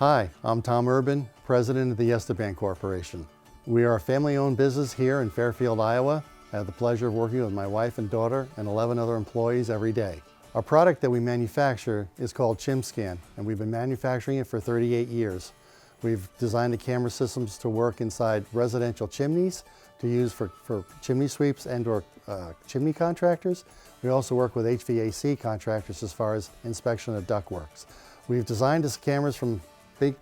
Hi, I'm Tom Urban, President of the Estoban Corporation. We are a family-owned business here in Fairfield, Iowa. I have the pleasure of working with my wife and daughter and 11 other employees every day. Our product that we manufacture is called Chim-Scan, and we've been manufacturing it for 38 years. We've designed the camera systems to work inside residential chimneys, to use for chimney sweeps and or chimney contractors. We also work with HVAC contractors as far as inspection of ductworks. We've designed these cameras from big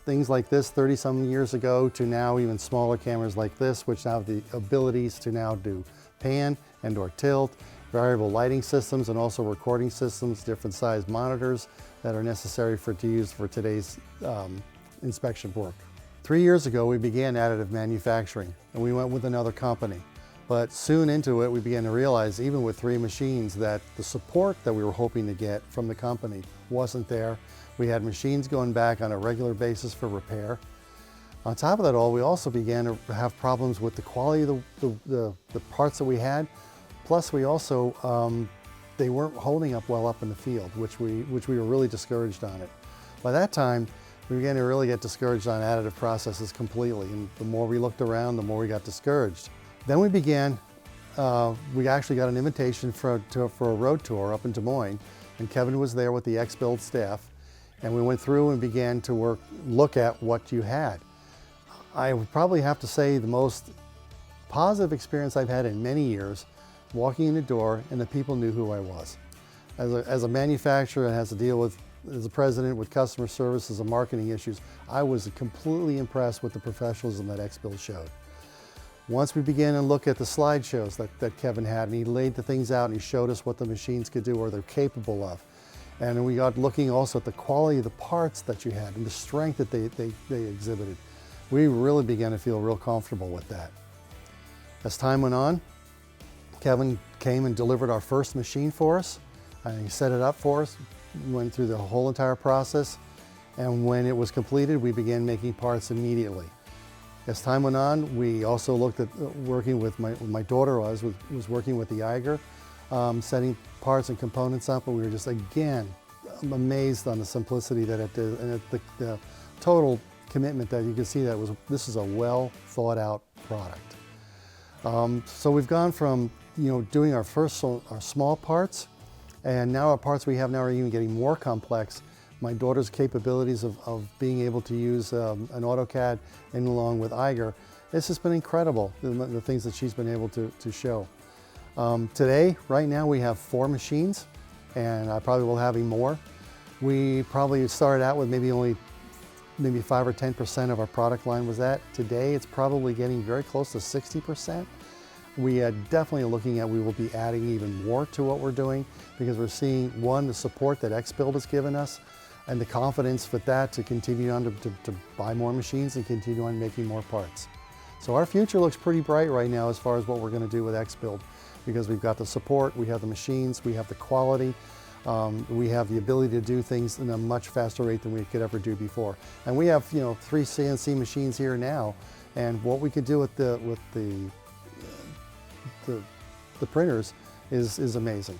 things like this 30-some years ago to now even smaller cameras like this, which have the abilities to now do pan and or tilt, variable lighting systems, and also recording systems, different size monitors that are necessary to use for today's inspection work. 3 years ago, we began additive manufacturing, and we went with another company. But soon into it, we began to realize, even with 3 machines, that the support that we were hoping to get from the company wasn't there. We had machines going back on a regular basis for repair. On top of that all, we also began to have problems with the quality of the parts that we had. Plus, we also, they weren't holding up well up in the field, which we were really discouraged on it. By that time, we began to really get discouraged on additive processes completely. And the more we looked around, the more we got discouraged. Then we began, we actually got an invitation for a road tour up in Des Moines, and Kevin was there with the EXBuild staff, and we went through and began to look at what you had. I would probably have to say the most positive experience I've had in many years, walking in the door and the people knew who I was. As a manufacturer that has to deal with, as a president with customer services and marketing issues, I was completely impressed with the professionalism that EXBuild showed. Once we began to look at the slideshows that Kevin had, and he laid the things out and he showed us what the machines could do or they're capable of. And we got looking also at the quality of the parts that you had and the strength that they exhibited. We really began to feel real comfortable with that. As time went on, Kevin came and delivered our first machine for us, and he set it up for us, went through the whole entire process, and when it was completed, we began making parts immediately. As time went on, we also looked at working with my daughter was working with the Eiger, setting parts and components up, and we were just again amazed on the simplicity that it did and the total commitment that you can see that this is a well thought out product. So we've gone from doing our small parts, and now our parts we have now are even getting more complex. My daughter's capabilities of being able to use an AutoCAD and along with Eiger, this has been incredible, the things that she's been able to show. Today, right now, we have 4 machines, and I probably will having more. We probably started out with maybe 5 or 10% of our product line was that. Today, it's probably getting very close to 60%. We are definitely looking at, we will be adding even more to what we're doing because we're seeing, one, the support that EXBuild has given us and the confidence with that to continue on to buy more machines and continue on making more parts. So our future looks pretty bright right now as far as what we're going to do with EXBuild because we've got the support, we have the machines, we have the quality, we have the ability to do things in a much faster rate than we could ever do before. And we have 3 CNC machines here now, and what we could do with the printers is amazing.